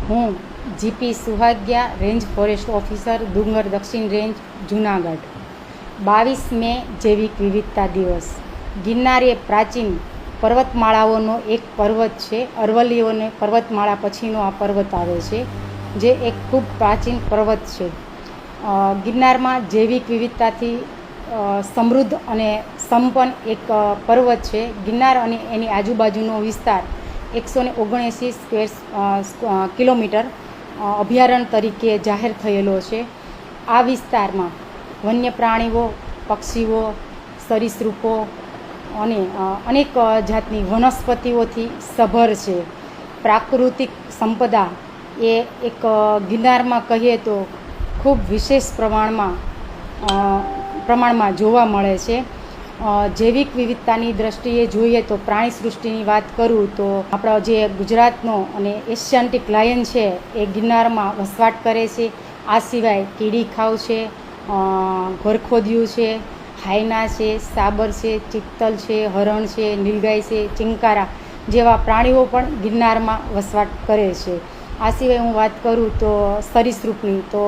હું GP સુહાગ્યા, range forest officer, ડુંગર દક્ષિણ રેન્જ, જૂનાગઢ. 22 મે જૈવિક વિવિધતા દિવસ. ગિરનાર એ પ્રાચીન પર્વતમાળાઓનો એક પર્વત છે. અરવલ્લીઓને પર્વતમાળા પછીનો આ પર્વત આવે છે, જે એક ખૂબ પ્રાચીન પર્વત છે. ગિરનારમાં જૈવિક વિવિધતાથી સમૃદ્ધ અને સંપન્ન એક પર્વત છે. ગિરનાર અને એની આજુબાજુનો વિસ્તાર 179 સ્ક્વેર કિલોમીટર અભયારણ્ય તરીકે જાહેર થયેલો છે. આ વિસ્તારમાં વન્ય પ્રાણીઓ, પક્ષીઓ, સરીસૃપો અને અનેક જાતની વનસ્પતિઓથી સભર છે. પ્રાકૃતિક સંપદા એ એક ગિરનારમાં કહીએ તો ખૂબ વિશેષ પ્રમાણમાં જોવા મળે છે. જૈવિક વિવિધતાની દ્રષ્ટિએ જોઈએ તો પ્રાણી સૃષ્ટિની વાત કરું તો આપણા જે ગુજરાતનો અને એશિયાન્ટિક લાયન છે એ ગિરનારમાં વસવાટ કરે છે. આ સિવાય કીડીખાવ છે, ઘરખોદિયું છે, હાયના છે, સાબર છે, ચિત્તલ છે, હરણ છે, નીલગાય છે, ચિંકારા જેવા પ્રાણીઓ પણ ગિરનારમાં વસવાટ કરે છે. આ સિવાય હું વાત કરું તો સરીસૃપની, તો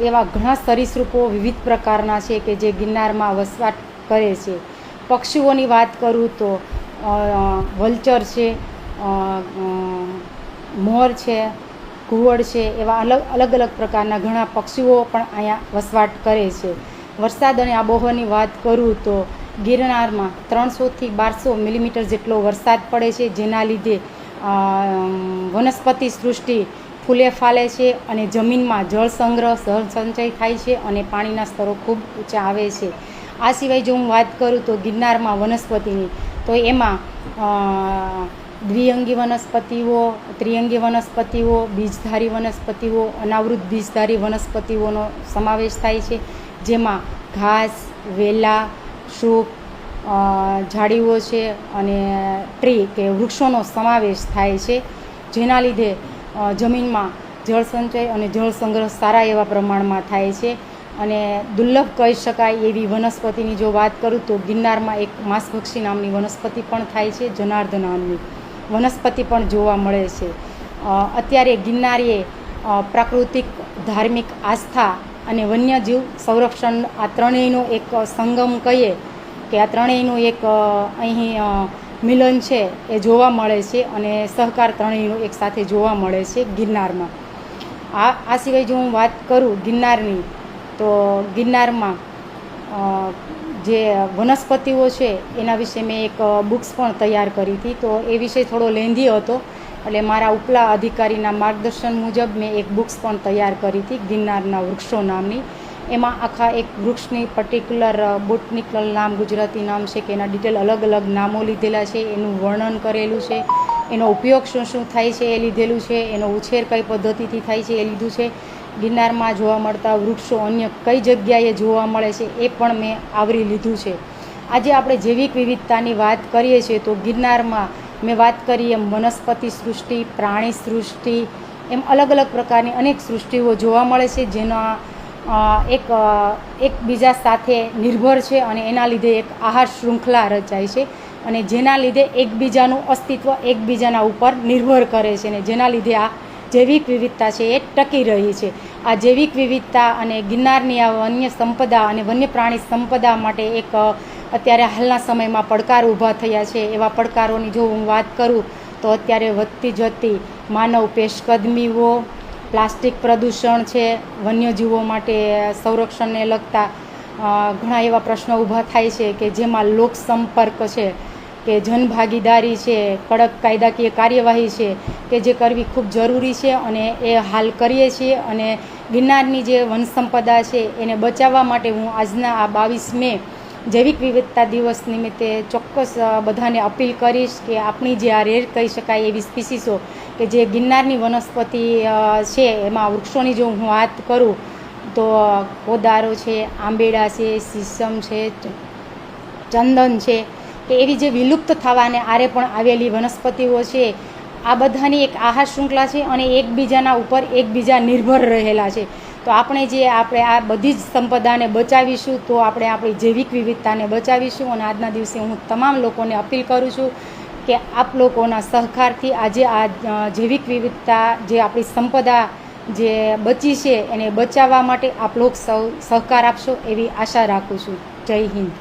એવા ઘણા સરીસૃપો વિવિધ પ્રકારના છે કે જે ગિરનારમાં વસવાટ કરે છે. પક્ષીઓની વાત કરું તો વલ્ચર છે, મોર છે, ઘુવડ છે, એવા અલગ અલગ પ્રકારના ઘણા પક્ષીઓ પણ અહીંયા વસવાટ કરે છે. વરસાદ અને આબોહવાની વાત કરું તો ગિરનારમાં 300થી 1200 મિલીમીટર જેટલો વરસાદ પડે છે, જેના લીધે વનસ્પતિ સૃષ્ટિ ફૂલે ફાલે છે અને જમીનમાં જળ સંગ્રહ, જળ સંચય થાય છે અને પાણીના સ્તરો ખૂબ ઊંચા આવે છે. આ સિવાય જો હું વાત કરું તો ગિરનારમાં વનસ્પતિની, તો એમાં દ્વિઅંગી વનસ્પતિઓ, ત્રિઅંગી વનસ્પતિઓ, બીજધારી વનસ્પતિઓ, અનાવૃત બીજધારી વનસ્પતિઓનો સમાવેશ થાય છે, જેમાં ઘાસ, વેલા, શૂક, ઝાડીઓ છે અને ટ્રી કે વૃક્ષોનો સમાવેશ થાય છે, જેના લીધે જમીનમાં જળ સંચય અને જળ સંગ્રહ સારા એવા પ્રમાણમાં થાય છે. અને દુર્લભ કહી શકાય એવી વનસ્પતિની જો વાત કરું તો ગિરનારમાં એક માંસભક્ષી નામની વનસ્પતિ પણ થાય છે, જનાર્દ નામની વનસ્પતિ પણ જોવા મળે છે. અત્યારે ગિરનારીએ પ્રાકૃતિક, ધાર્મિક આસ્થા અને વન્યજીવ સંરક્ષણ આ ત્રણેયનો એક સંગમ કહીએ કે આ ત્રણેયનું એક અહીં મિલન છે એ જોવા મળે છે અને સહકાર ત્રણેયનો એક સાથે જોવા મળે છે ગિરનારમાં. આ સિવાય જો હું વાત કરું ગિરનારની, તો ગિરનારમાં જે વનસ્પતિઓ છે એના વિશે મેં એક બુક્સ પણ તૈયાર કરી હતી, તો એ વિષય થોડો લેન્ધી હતો, એટલે મારા ઉપલા અધિકારીના માર્ગદર્શન મુજબ મેં એક બુક્સ પણ તૈયાર કરી હતી ગિરનારના વૃક્ષો નામની. એમાં આખા એક વૃક્ષની પર્ટિક્યુલર બોટનિકલ નામ, ગુજરાતી નામ છે કે એના ડિટેલ અલગ અલગ નામો લીધેલા છે, એનું વર્ણન કરેલું છે, એનો ઉપયોગ શું શું થાય છે એ લીધેલું છે, એનો ઉછેર કઈ પદ્ધતિથી થાય છે એ લીધું છે. ગિરનારમાં જોવા મળતા વૃક્ષો અન્ય કઈ જગ્યાએ જોવા મળે છે એ પણ મેં આવરી લીધું છે. આજે આપણે જૈવિક વિવિધતાની વાત કરીએ છીએ તો ગિરનારમાં મેં વાત કરી એમ વનસ્પતિ સૃષ્ટિ, પ્રાણી સૃષ્ટિ, એમ અલગ અલગ પ્રકારની અનેક સૃષ્ટિઓ જોવા મળે છે, જેના એકબીજા સાથે નિર્ભર છે અને એના લીધે એક આહાર શૃંખલા રચાય છે અને જેના લીધે એકબીજાનું અસ્તિત્વ એકબીજાના ઉપર નિર્ભર કરે છે અને જેના લીધે આ જૈવિક વિવિધતા છે એ ટકી રહી છે. આ જૈવિક વિવિધતા અને ગિરનારની આ વન્ય સંપદા અને વન્ય પ્રાણી સંપદા માટે એક અત્યારે હાલના સમયમાં પડકાર ઊભા થયા છે. એવા પડકારોની જો હું વાત કરું તો અત્યારે વધતી જતી માનવ પેશકદમીઓ, પ્લાસ્ટિક પ્રદૂષણ છે, વન્યજીવો માટે સંરક્ષણને લગતા ઘણા એવા પ્રશ્નો ઊભા થાય છે કે જેમાં લોક સંપર્ક છે કે જનભાગીદારી છે, કડક કાયદાકીય કાર્યવાહી છે કે જે કરવી ખૂબ જરૂરી છે અને એ હાલ કરીએ છીએ. અને ગિરનારની જે વનસંપદા છે એને બચાવવા માટે હું આજના આ 22 મે જૈવિક વિવિધતા દિવસ નિમિત્તે ચોક્કસ બધાને અપીલ કરીશ કે આપણી જે આ રેર કહી શકાય એવી સ્પીસીસો કે જે ગિરનારની વનસ્પતિ છે, એમાં વૃક્ષોની જો હું વાત કરું તો કોદારો છે, આંબેડા છે, સીસમ છે, ચંદન છે, કે એવી જે વિલુપ્ત થવાને આરે પણ આવેલી વનસ્પતિઓ છે, આ બધાની એક આહાર શૃંખલા છે અને એકબીજાના ઉપર એકબીજા નિર્ભર રહેલા છે. તો આપણે આ બધી જ સંપદાને બચાવીશું તો આપણે આપણી જૈવિક વિવિધતાને બચાવીશું. અને આજના દિવસે હું તમામ લોકોને અપીલ કરું છું કે આપ લોકોના સહકારથી આજે આ જૈવિક વિવિધતા જે આપણી સંપદા જે બચી છે એને બચાવવા માટે આપ લોકો સૌ સહકાર આપશો એવી આશા રાખું છું. જય હિન્દ.